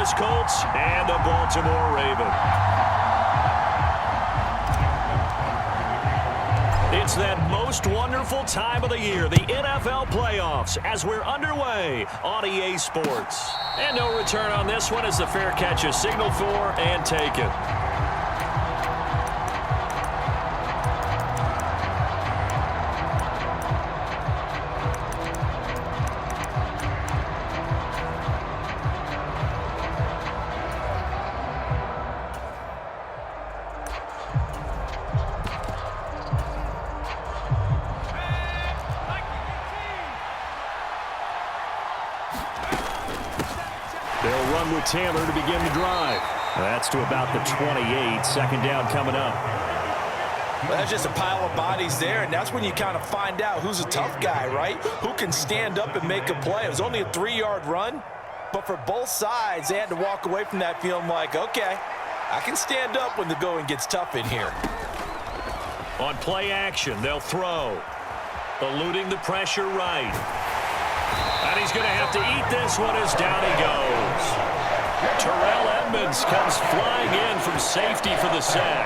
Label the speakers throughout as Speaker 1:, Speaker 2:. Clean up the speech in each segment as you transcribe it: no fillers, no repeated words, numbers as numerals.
Speaker 1: Indianapolis Colts and the Baltimore Ravens. It's that most wonderful time of the year, the NFL playoffs, as we're underway on EA Sports. And no return on this one as the fair catch is signaled for and taken. They'll run with Taylor to begin the drive. That's to about the 28. Second down coming up.
Speaker 2: Well, that's just a pile of bodies there, and that's when you kind of find out who's a tough guy, right? Who can stand up and make a play. It was only a 3-yard run, but for both sides, they had to walk away from that feeling like, okay, I can stand up when the going gets tough in here.
Speaker 1: On play action, they'll throw. Eluding the pressure right. And he's going to have to eat this one as down he goes. Terrell Edmonds comes flying in from safety for the sack.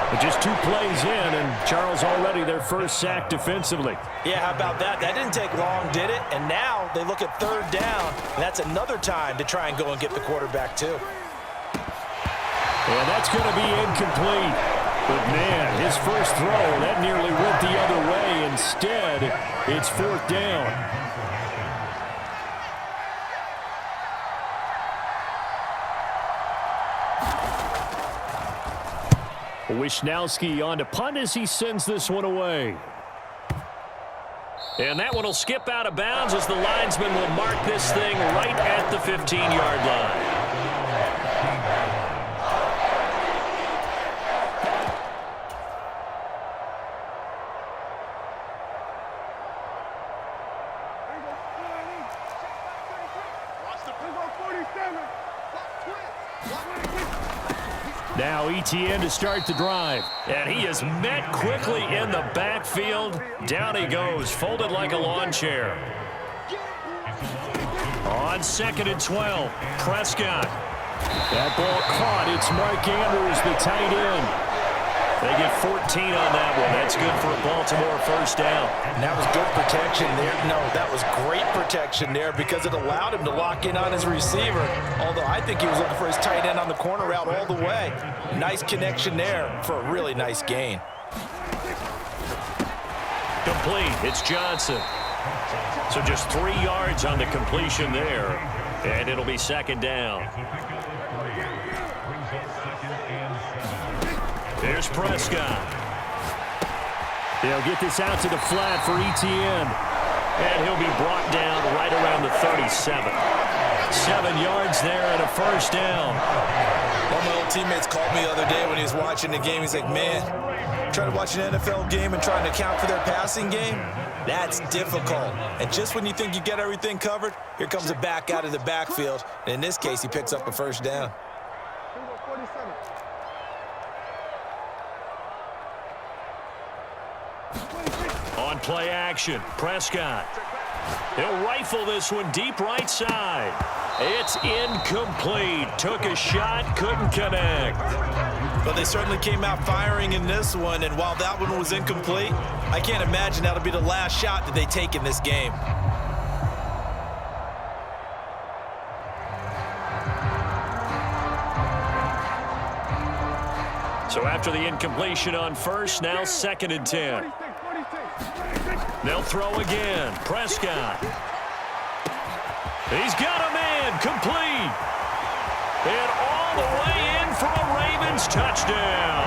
Speaker 1: But just 2 plays in, and Charles already their first sack defensively.
Speaker 2: Yeah, how about that? That didn't take long, did it? And now they look at 3rd down, and that's another time to try and go and get the quarterback too.
Speaker 1: And that's going to be incomplete. But, man, his first throw, that nearly went the other way. Instead, it's 4th down. Wishnowski on to punt as he sends this one away. And that one will skip out of bounds as the linesman will mark this thing right at the 15-yard line. Now ETN to start the drive. And he is met quickly in the backfield. Down he goes, folded like a lawn chair. On 2nd and 12, Prescott. That ball caught. It's Mark Andrews, the tight end. They get 14 on that one. That's good for a Baltimore first down.
Speaker 2: And that was good protection there. No, that was great protection there because it allowed him to lock in on his receiver. Although I think he was looking for his tight end on the corner route all the way. Nice connection there for a really nice gain.
Speaker 1: Complete. It's Johnson. So just 3 yards on the completion there. And it'll be 2nd down. Here's Prescott. They'll get this out to the flat for ETN. And he'll be brought down right around the 37. 7 yards there and a first down.
Speaker 2: One of my old teammates called me the other day when he was watching the game. He's like, man, trying to watch an NFL game and trying to account for their passing game, that's difficult. And just when you think you get everything covered, here comes a back out of the backfield. And in this case, he picks up a first down.
Speaker 1: On play action, Prescott. He'll rifle this one deep right side. It's incomplete. Took a shot, couldn't connect.
Speaker 2: But they certainly came out firing in this one, and while that one was incomplete, I can't imagine that'll be the last shot that they take in this game.
Speaker 1: So after the incompletion on first, now 2nd and 10. They'll throw again. Prescott. He's got a man. Complete. And all the way in for a Ravens touchdown.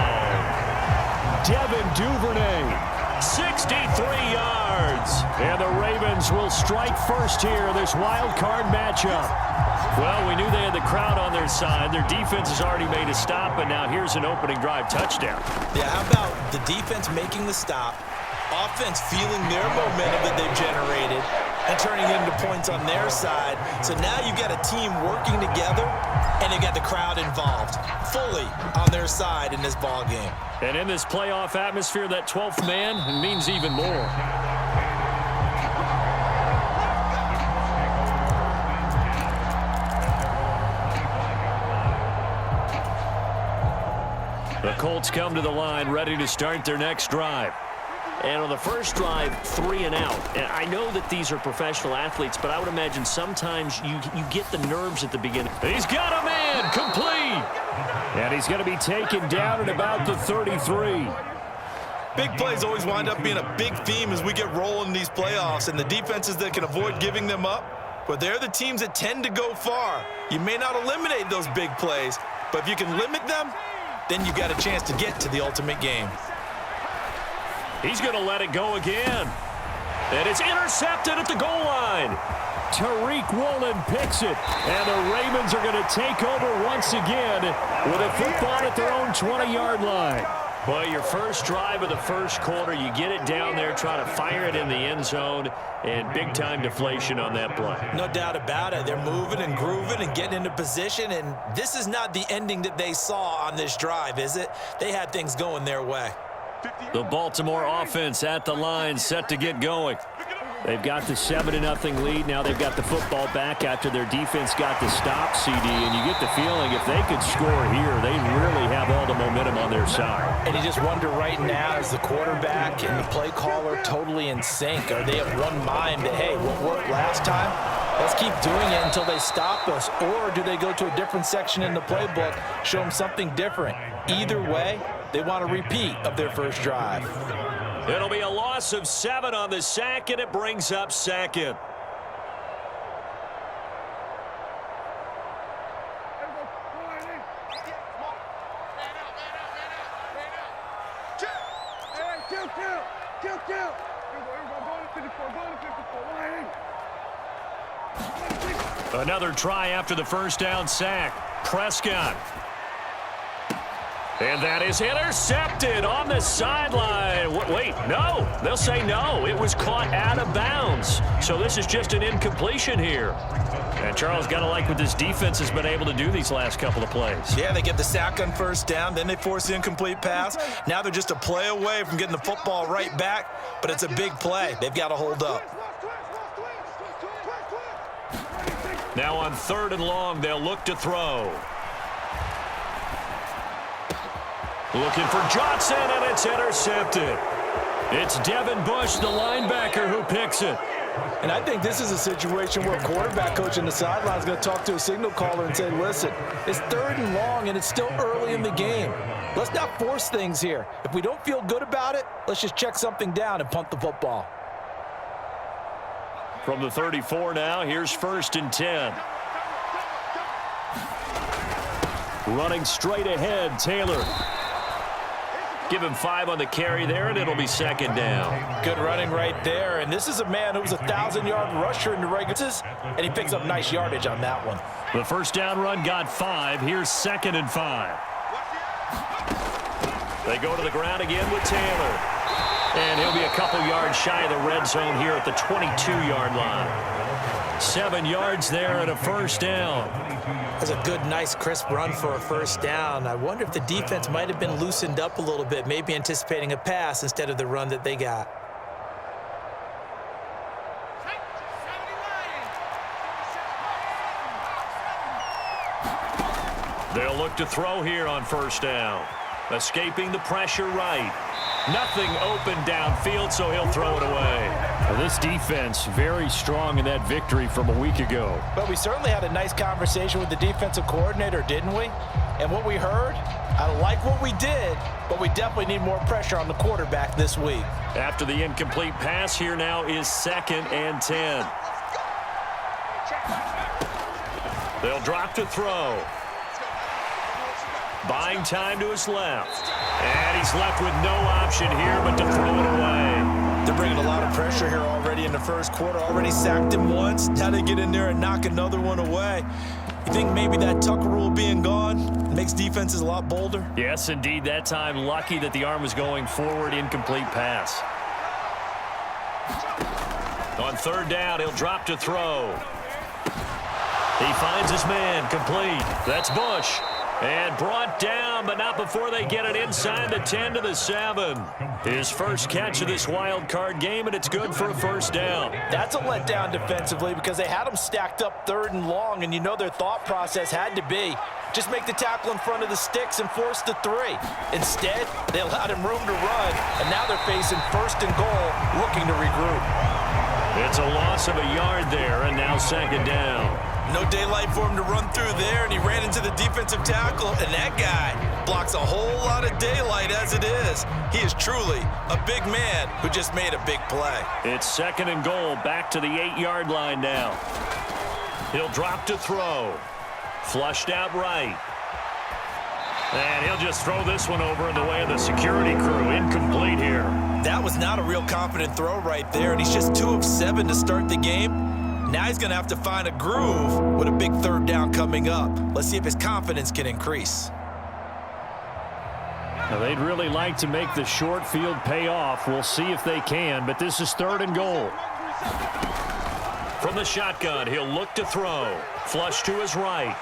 Speaker 1: Devin Duvernay, 63 yards. And the Ravens will strike first here, this wild card matchup. Well, we knew they had the crowd on their side. Their defense has already made a stop, and now here's an opening drive touchdown.
Speaker 2: Yeah, how about the defense making the stop, offense feeling their momentum that they've generated, and turning it into points on their side. So now you've got a team working together, and you've got the crowd involved fully on their side in this ball game.
Speaker 1: And in this playoff atmosphere, that 12th man means even more. The Colts come to the line ready to start their next drive. And on the first drive, 3 and out. And I know that these are professional athletes, but I would imagine sometimes you get the nerves at the beginning. He's got a man, complete. And he's going to be taken down at about the 33.
Speaker 2: Big plays always wind up being a big theme as we get rolling in these playoffs, and the defenses that can avoid giving them up, but they're the teams that tend to go far. You may not eliminate those big plays, but if you can limit them, then you got a chance to get to the ultimate game.
Speaker 1: He's going to let it go again. And it's intercepted at the goal line. Tariq Woolen picks it. And the Ravens are going to take over once again with a football at their own 20-yard line. Well, your first drive of the first quarter, you get it down there, try to fire it in the end zone, and big-time deflation on that play.
Speaker 2: No doubt about it. They're moving and grooving and getting into position, and this is not the ending that they saw on this drive, is it? They had things going their way.
Speaker 1: The Baltimore offense at the line, set to get going. They've got the 7-0 lead. Now they've got the football back after their defense got the stop, CD, and you get the feeling if they could score here, they really have all the momentum on their side.
Speaker 2: And you just wonder right now, is the quarterback and the play caller totally in sync? Are they of one mind that, hey, what worked last time? Let's keep doing it until they stop us. Or do they go to a different section in the playbook, show them something different? Either way, they want a repeat of their first drive.
Speaker 1: It'll be a loss of 7 on the sack, and it brings up second. Another try after the first down sack. Prescott. And that is intercepted on the sideline. Wait, no. They'll say no. It was caught out of bounds. So this is just an incompletion here. And Charles, got to like what this defense has been able to do these last couple of plays.
Speaker 2: Yeah, they get the sack on first down, then they force the incomplete pass. Now they're just a play away from getting the football right back, but it's a big play. They've got to hold up.
Speaker 1: Now on 3rd and long, they'll look to throw. Looking for Johnson, and it's intercepted. It's Devin Bush, the linebacker, who picks it.
Speaker 2: And I think this is a situation where a quarterback coach in the sideline is going to talk to a signal caller and say, listen, it's 3rd and long, and it's still early in the game. Let's not force things here. If we don't feel good about it, let's just check something down and punt the football.
Speaker 1: From the 34 now, here's 1st and 10. Running straight ahead, Taylor. Give him 5 on the carry there, and it'll be 2nd down.
Speaker 2: Good running right there, and this is a man who was a 1,000-yard rusher in the regular season, and he picks up nice yardage on that one.
Speaker 1: The first down run got 5. Here's 2nd and 5. They go to the ground again with Taylor. And he'll be a couple yards shy of the red zone here at the 22-yard line. 7 yards there and a first down.
Speaker 2: That's a good, nice, crisp run for a first down. I wonder if the defense might have been loosened up a little bit, maybe anticipating a pass instead of the run that they got.
Speaker 1: They'll look to throw here on first down. Escaping the pressure right. Nothing open downfield, so he'll throw it away. Well, this defense very strong in that victory from a week ago.
Speaker 2: But we certainly had a nice conversation with the defensive coordinator, didn't we? And what we heard, I like what we did, but we definitely need more pressure on the quarterback this week.
Speaker 1: After the incomplete pass, here now is 2nd and 10. They'll drop to throw. Buying time to his left. And he's left with no option here but to throw it away.
Speaker 2: They're bringing a lot of pressure here already in the first quarter. Already sacked him once. Now they get in there and knock another one away. You think maybe that Tucker rule being gone makes defenses a lot bolder?
Speaker 1: Yes, indeed. That time, lucky that the arm was going forward. Incomplete pass. On 3rd down, he'll drop to throw. He finds his man, complete. That's Bush. And brought down, but not before they get it inside the 10 to the 7. His first catch of this wild card game, and it's good for a first down.
Speaker 2: That's a letdown defensively because they had him stacked up 3rd and long, and you know their thought process had to be just make the tackle in front of the sticks and force the 3. Instead, they allowed him room to run, and now they're facing 1st and goal, looking to regroup.
Speaker 1: It's a loss of a yard there, and now 2nd down.
Speaker 2: No daylight for him to run through there, and he ran into the defensive tackle, and that guy blocks a whole lot of daylight as it is. He is truly a big man who just made a big play.
Speaker 1: It's 2nd and goal, back to the 8-yard line now. He'll drop to throw. Flushed out right. And he'll just throw this one over in the way of the security crew. Incomplete here.
Speaker 2: That was not a real confident throw right there, and he's just 2 of 7 to start the game. Now he's going to have to find a groove with a big 3rd down coming up. Let's see if his confidence can increase.
Speaker 1: Now they'd really like to make the short field pay off. We'll see if they can, but this is 3rd and goal. From the shotgun, he'll look to throw. Flush to his right.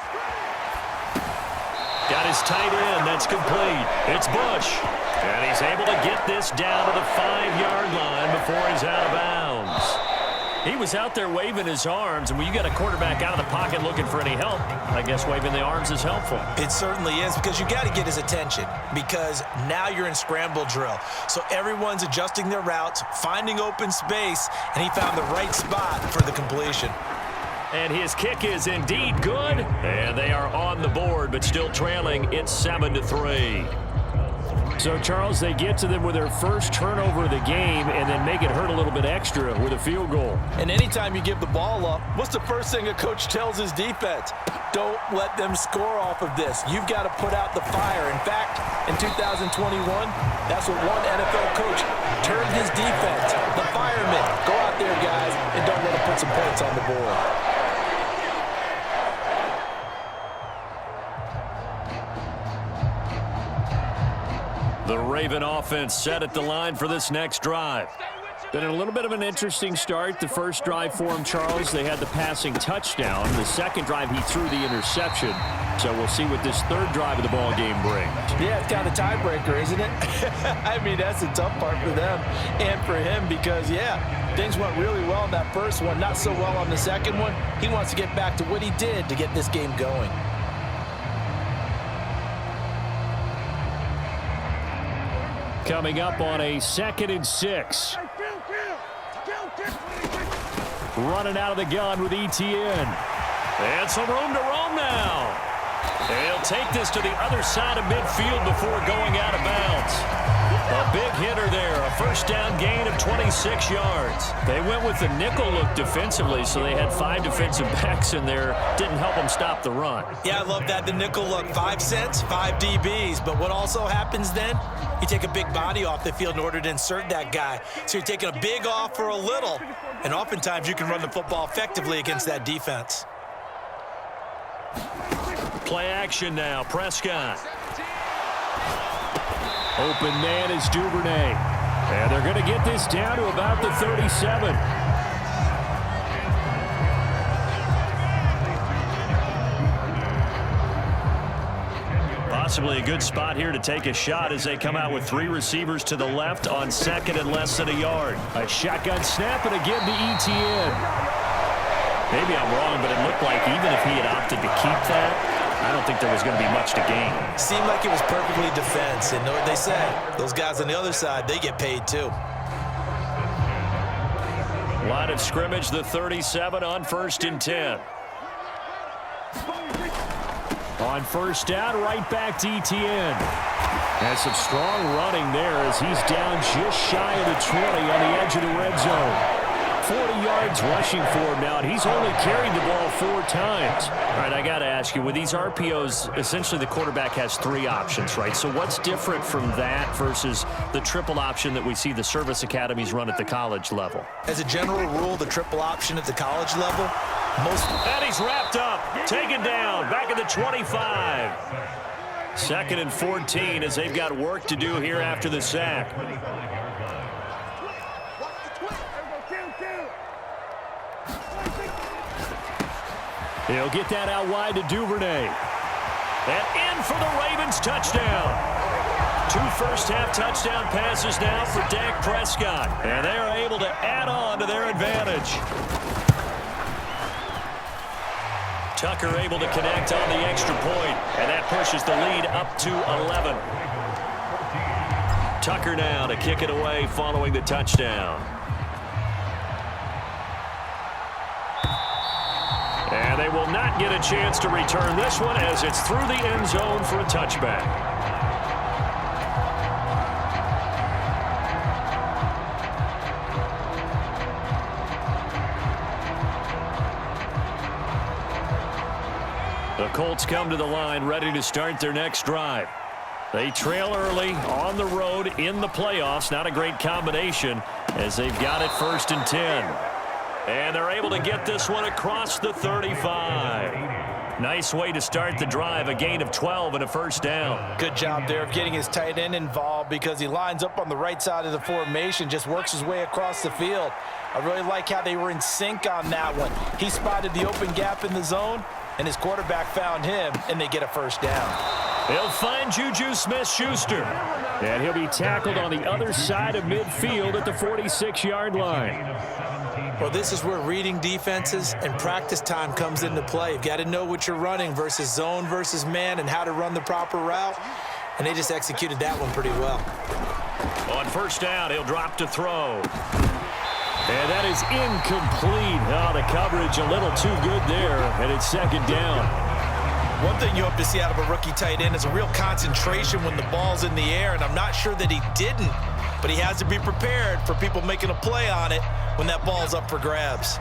Speaker 1: Got his tight end. That's complete. It's Bush. And he's able to get this down to the 5-yard line before he's out of bounds. He was out there waving his arms, and when you got a quarterback out of the pocket looking for any help, I guess waving the arms is helpful.
Speaker 2: It certainly is, because you got to get his attention, because now you're in scramble drill. So everyone's adjusting their routes, finding open space, and he found the right spot for the completion.
Speaker 1: And his kick is indeed good, and they are on the board, but still trailing. It's 7-3. So, Charles, they get to them with their first turnover of the game and then make it hurt a little bit extra with a field goal.
Speaker 2: And anytime you give the ball up, what's the first thing a coach tells his defense? Don't let them score off of this. You've got to put out the fire. In fact, in 2021, that's what one NFL coach termed his defense, the firemen. Go out there, guys, and don't let them put some points on the board.
Speaker 1: The Raven offense set at the line for this next drive. Been a little bit of an interesting start. The first drive for him, Charles, they had the passing touchdown. The second drive, he threw the interception. So we'll see what this 3rd drive of the ball game brings.
Speaker 2: Yeah, it's kind of a tiebreaker, isn't it? I mean, that's the tough part for them and for him because, yeah, things went really well in that first one, not so well on the second one. He wants to get back to what he did to get this game going.
Speaker 1: Coming up on a 2nd and 6. Running out of the gun with ETN. And some room to roam now. They'll take this to the other side of midfield before going out of bounds. A big hitter there, a first down gain of 26 yards. They went with the nickel look defensively, so they had 5 defensive backs in there. Didn't help them stop the run.
Speaker 2: Yeah, I love that, the nickel look. 5 cents, 5 DBs. But what also happens then? You take a big body off the field in order to insert that guy. So you're taking a big off for a little. And oftentimes you can run the football effectively against that defense.
Speaker 1: Play action now, Prescott. Open man is Duvernay. And they're going to get this down to about the 37. Possibly a good spot here to take a shot as they come out with 3 receivers to the left on 2nd and less than a yard. A shotgun snap and again to ETN. Maybe I'm wrong, but it looked like even if he had opted to keep that, I don't think there was going to be much to gain.
Speaker 2: Seemed like it was perfectly defense, and know what they say. Those guys on the other side, they get paid too.
Speaker 1: Line of scrimmage, the 37 on 1st and 10. On 1st down, right back to ETN. And some strong running there as he's down just shy of the 20 on the edge of the red zone. 40 yards rushing for him now, and he's only carried the ball 4 times. All right, I got to ask you, with these RPOs, essentially the quarterback has 3 options, right? So what's different from that versus the triple option that we see the service academies run at the college level?
Speaker 2: As a general rule, the triple option at the college level,
Speaker 1: And he's wrapped up, taken down, back at the 25. 2nd and 14 as they've got work to do here after the sack. He'll get that out wide to Duvernay. And in for the Ravens touchdown. 2 first-half touchdown passes now for Dak Prescott. And they are able to add on to their advantage. Tucker able to connect on the extra point, and that pushes the lead up to 11. Tucker now to kick it away following the touchdown. And they will not get a chance to return this one as it's through the end zone for a touchback. The Colts come to the line ready to start their next drive. They trail early on the road in the playoffs. Not a great combination as they've got it 1st and 10. And they're able to get this one across the 35. Nice way to start the drive, a gain of 12 and a first down.
Speaker 2: Good job there of getting his tight end involved because he lines up on the right side of the formation, just works his way across the field. I really like how they were in sync on that one. He spotted the open gap in the zone, and his quarterback found him, and they get a first down.
Speaker 1: He'll find Juju Smith-Schuster, and he'll be tackled on the other side of midfield at the 46-yard line.
Speaker 3: Well, this is where reading defenses and practice time comes into play. You've got to know what you're running versus zone versus man and how to run the proper route, and they just executed that one pretty well.
Speaker 1: On first down, he'll drop to throw. And that is incomplete. Oh, the coverage a little too good there, and it's 2nd down.
Speaker 2: One thing you hope to see out of a rookie tight end is a real concentration when the ball's in the air, and I'm not sure that he didn't, but he has to be prepared for people making a play on it when that ball's up for grabs.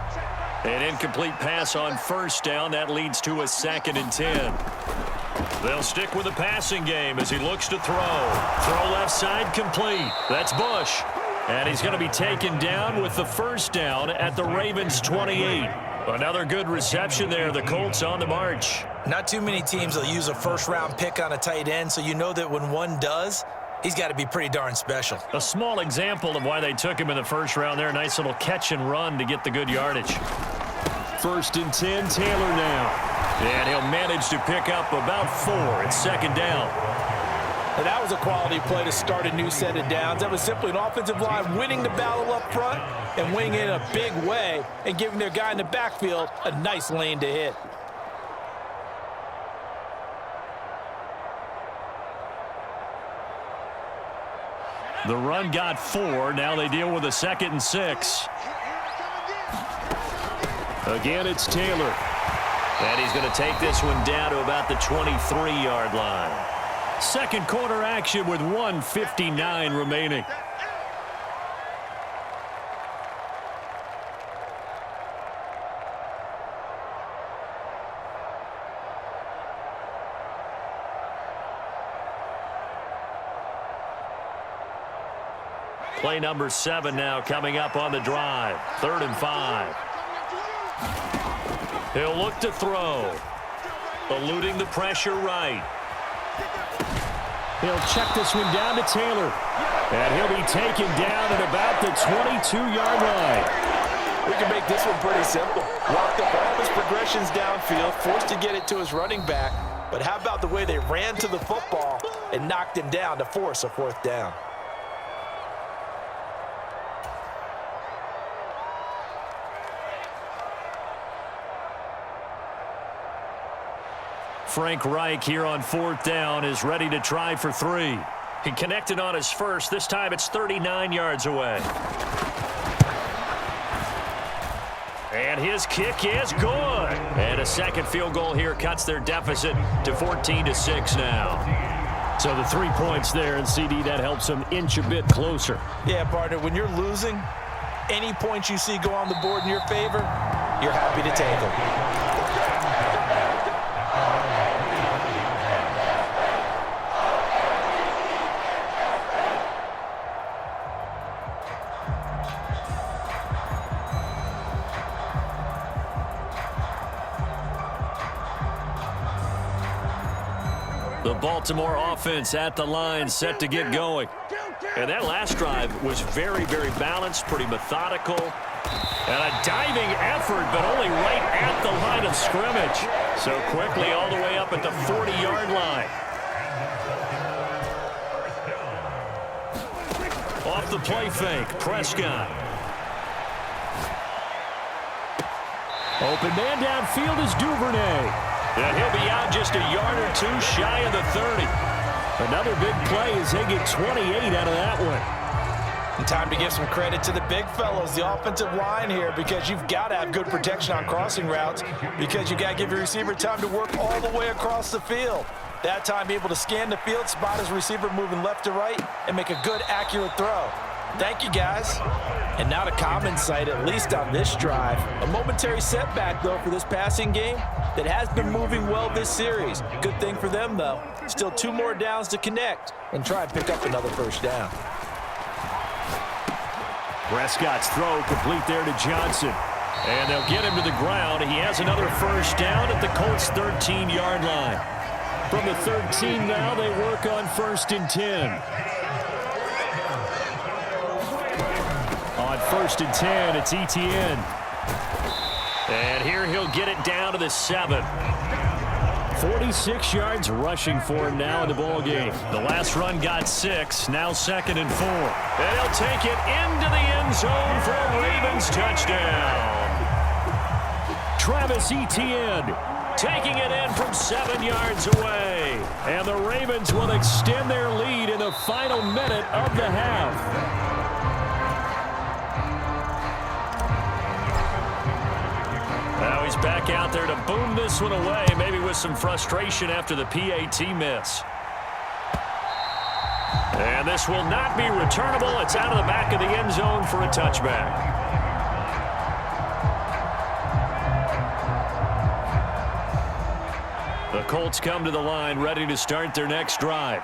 Speaker 1: An incomplete pass on first down. That leads to a 2nd and 10. They'll stick with the passing game as he looks to throw. Throw left side complete. That's Bush. And he's going to be taken down with the first down at the Ravens 28. Another good reception there. The Colts on the march.
Speaker 3: Not too many teams will use a first-round pick on a tight end, so you know that when one does, he's got to be pretty darn special.
Speaker 1: A small example of why they took him in the first round there. Nice little catch and run to get the good yardage. 1st and 10, Taylor now. And he'll manage to pick up about 4. It's 2nd down.
Speaker 2: And that was a quality play to start a new set of downs. That was simply an offensive line winning the battle up front and winning it in a big way and giving their guy in the backfield a nice lane to hit.
Speaker 1: The run got 4. Now they deal with a 2nd and 6. Again, it's Taylor. And he's going to take this one down to about the 23-yard line. Second quarter action with 1:59 remaining. Play number 7 now coming up on the drive. 3rd and 5. He'll look to throw. Eluding the pressure right. He'll check this one down to Taylor. And he'll be taken down at about the 22-yard line.
Speaker 2: We can make this one pretty simple. Locked up all his progressions downfield, forced to get it to his running back. But how about the way they ran to the football and knocked him down to force a 4th down?
Speaker 1: Frank Reich here on 4th down is ready to try for 3. He connected on his first. This time it's 39 yards away. And his kick is good. And a second field goal here cuts their deficit to 14-6 now. So the 3 points there, and CD, that helps them inch a bit closer.
Speaker 2: Yeah, partner, when you're losing, any points you see go on the board in your favor, you're happy to take them.
Speaker 1: The Baltimore offense at the line, set to get going. And that last drive was very, very balanced, pretty methodical. And a diving effort, but only right at the line of scrimmage. So quickly all the way up at the 40-yard line. Off the play fake, Prescott. Open man downfield is Duvernay. And he'll be out just a yard or two shy of the 30. Another big play as they get 28 out of that one.
Speaker 2: And time to give some credit to the big fellows, the offensive line here, because you've got to have good protection on crossing routes, because you got to give your receiver time to work all the way across the field. That time, be able to scan the field, spot his receiver moving left to right, and make a good, accurate throw. Thank you, guys. And now to common sight, at least on this drive. A momentary setback, though, for this passing game that has been moving well this series. Good thing for them, though. Still 2 more downs to connect and try and pick up another first down.
Speaker 1: Prescott's throw complete there to Johnson. And they'll get him to the ground. He has another first down at the Colts' 13-yard line. From the 13 now, they work on 1st and 10. On 1st and 10, it's Etienne. And here he'll get it down to the 7. 46 yards rushing for him now in the ball game. The last run got 6, now 2nd and 4. And he'll take it into the end zone for a Ravens touchdown. Travis Etienne taking it in from 7 yards away. And the Ravens will extend their lead in the final minute of the half. Now he's back out there to boom this one away, maybe with some frustration after the PAT miss. And this will not be returnable. It's out of the back of the end zone for a touchback. The Colts come to the line, ready to start their next drive.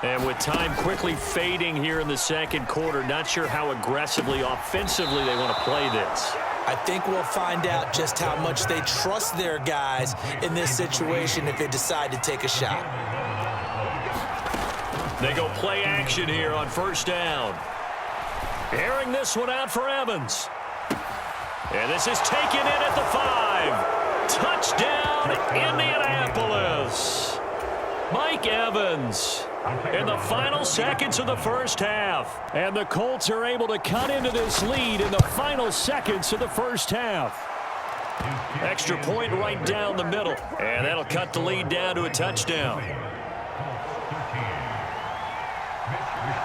Speaker 1: And with time quickly fading here in the second quarter, not sure how aggressively, offensively they want to play this.
Speaker 3: I think we'll find out just how much they trust their guys in this situation if they decide to take a shot.
Speaker 1: They go play action here on 1st down. Airing this one out for Evans. And this is taken in at the 5. Touchdown, Indianapolis. Mike Evans in the final seconds of the first half. And the Colts are able to cut into this lead in the final seconds of the first half. Extra point right down the middle. And that'll cut the lead down to a touchdown.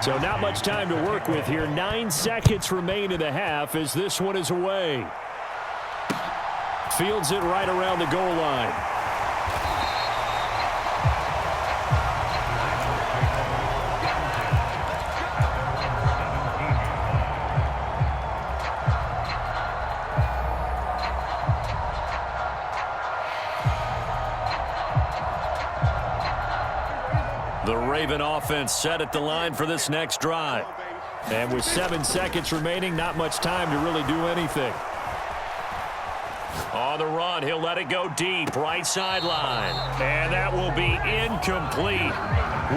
Speaker 1: So not much time to work with here. 9 seconds remain in the half as this one is away. Fields it right around the goal line. The Raven offense set at the line for this next drive. And with 7 seconds remaining, not much time to really do anything. On the run, he'll let it go deep, right sideline. And that will be incomplete.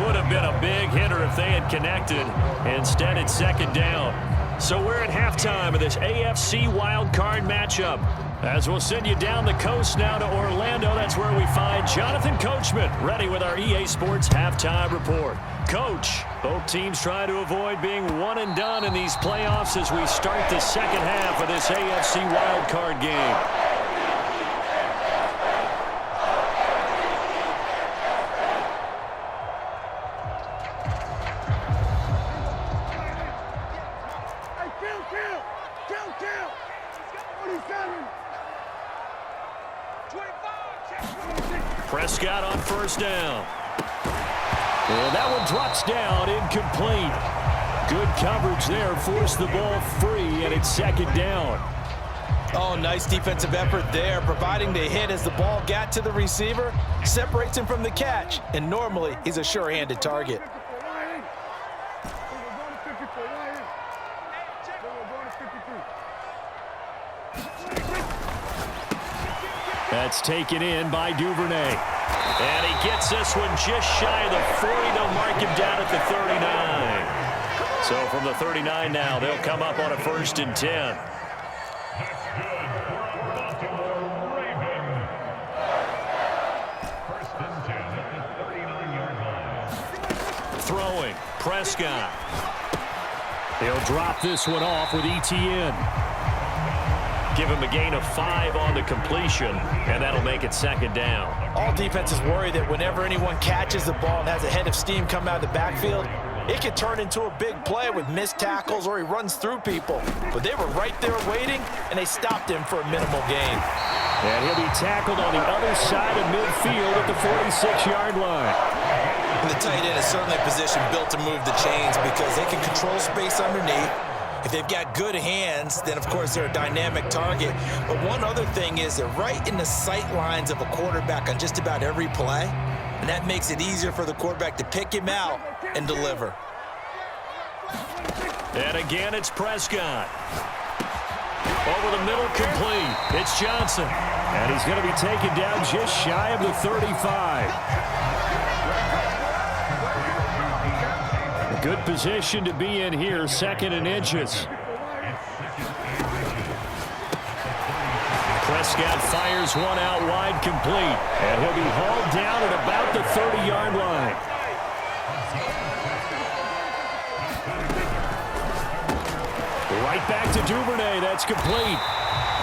Speaker 1: Would have been a big hitter if they had connected. Instead, it's 2nd down. So we're at halftime of this AFC wildcard matchup. As we'll send you down the coast now to Orlando, that's where we find Jonathan Coachman, ready with our EA Sports Halftime Report. Coach, both teams try to avoid being one and done in these playoffs as we start the second half of this AFC wildcard game. Prescott on 1st down. And that one drops down, incomplete. Good coverage there, forced the ball free, and it's 2nd down.
Speaker 2: Oh, nice defensive effort there, providing the hit as the ball got to the receiver, separates him from the catch, and normally he's a sure-handed target.
Speaker 1: That's taken in by Duvernay. And he gets this one just shy of the 40. They'll mark him down at the 39. So from the 39 now, they'll come up on a 1st and 10. throwing. Prescott. He'll drop this one off with ETN. Give him a gain of 5 on the completion, and that'll make it second down.
Speaker 2: All defenses worry that whenever anyone catches the ball and has a head of steam come out of the backfield, it can turn into a big play with missed tackles or he runs through people. But they were right there waiting, and they stopped him for a minimal gain.
Speaker 1: And he'll be tackled on the other side of midfield at the 46-yard line.
Speaker 3: And the tight end is certainly a position built to move the chains because they can control space underneath. If they've got good hands, then, of course, they're a dynamic target. But one other thing is they're right in the sight lines of a quarterback on just about every play, and that makes it easier for the quarterback to pick him out and deliver.
Speaker 1: And again, it's Prescott. Over the middle, complete. It's Johnson. And he's going to be taken down just shy of the 35. Good position to be in here, 2nd and inches. Prescott fires one out wide, complete. And he'll be hauled down at about the 30-yard line. Right back to Duvernay. That's complete.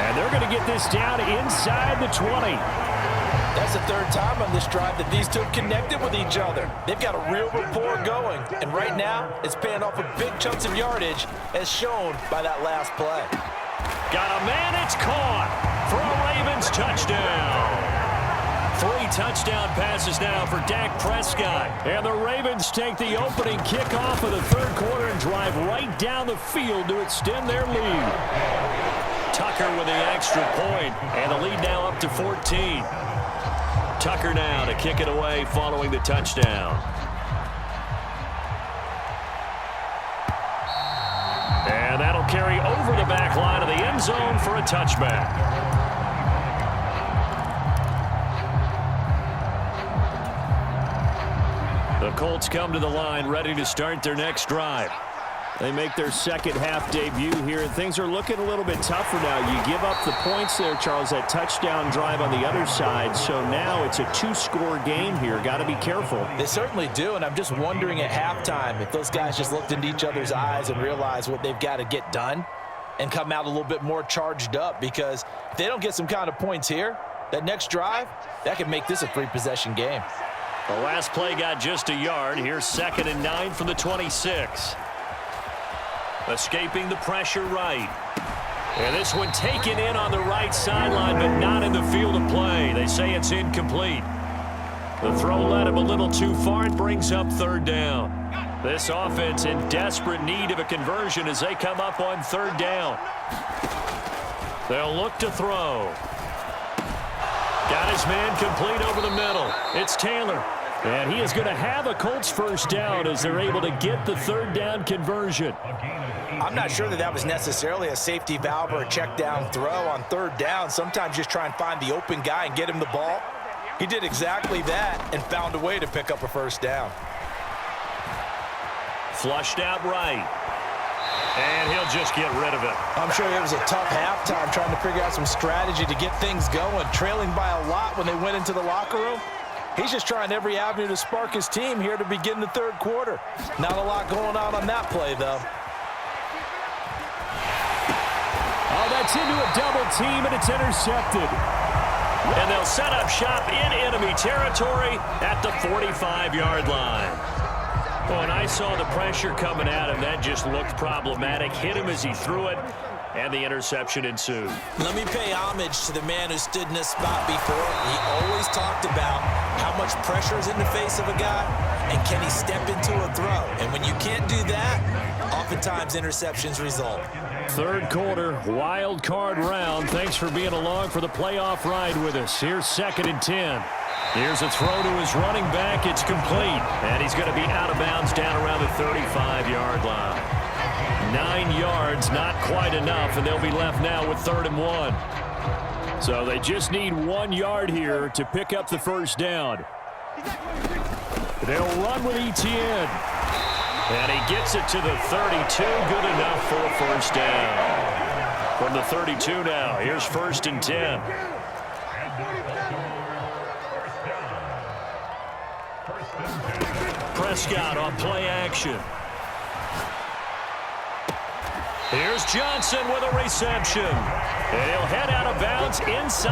Speaker 1: And they're going to get this down inside the 20.
Speaker 2: That's the 3rd time on this drive that these two have connected with each other. They've got a real rapport going. And right now, it's paying off with big chunks of yardage, as shown by that last play.
Speaker 1: Got a man, it's caught for a Ravens touchdown. 3 touchdown passes now for Dak Prescott. And the Ravens take the opening kickoff of the 3rd quarter and drive right down the field to extend their lead. Tucker with the extra point, and the lead now up to 14. Tucker now to kick it away following the touchdown. And that'll carry over the back line of the end zone for a touchback. The Colts come to the line ready to start their next drive. They make their second half debut here, and things are looking a little bit tougher now. You give up the points there, Charles, that touchdown drive on the other side. So now it's a 2-score game here. Got to be careful.
Speaker 2: They certainly do, and I'm just wondering at halftime if those guys just looked into each other's eyes and realized what they've got to get done and come out a little bit more charged up, because if they don't get some kind of points here, that next drive, that could make this a 3-possession game.
Speaker 1: The last play got just a yard. Here's 2nd and 9 from the 26. Escaping the pressure right. And this one taken in on the right sideline, but not in the field of play. They say it's incomplete. The throw led him a little too far and brings up 3rd down. This offense in desperate need of a conversion as they come up on 3rd down. They'll look to throw. Got his man complete over the middle. It's Taylor. And he is going to have a Colts first down as they're able to get the 3rd down conversion.
Speaker 2: I'm not sure that was necessarily a safety valve or a check down throw on 3rd down. Sometimes just try and find the open guy and get him the ball. He did exactly that and found a way to pick up a first down.
Speaker 1: Flushed out right. And he'll just get rid of it.
Speaker 2: I'm sure it was a tough halftime trying to figure out some strategy to get things going, trailing by a lot when they went into the locker room. He's just trying every avenue to spark his team here to begin the 3rd quarter. Not a lot going on that play, though.
Speaker 1: Oh, that's into a double team, and it's intercepted. And they'll set up shop in enemy territory at the 45-yard line. Oh, and I saw the pressure coming at him. That just looked problematic. Hit him as he threw it, and the interception ensued.
Speaker 3: Let me pay homage to the man who stood in this spot before. He always talked about how much pressure is in the face of a guy, and can he step into a throw. And when you can't do that, oftentimes interceptions result.
Speaker 1: 3rd quarter, wild card round. Thanks for being along for the playoff ride with us. Here's 2nd and 10. Here's a throw to his running back. It's complete. And he's going to be out of bounds down around the 35-yard line. 9 yards, not quite enough, and they'll be left now with 3rd and 1. So they just need 1 yard here to pick up the first down. They'll run with ETN. And he gets it to the 32. Good enough for a first down. From the 32 now, here's 1st and 10. Prescott on play action. Here's Johnson with a reception. And he'll head out of bounds inside.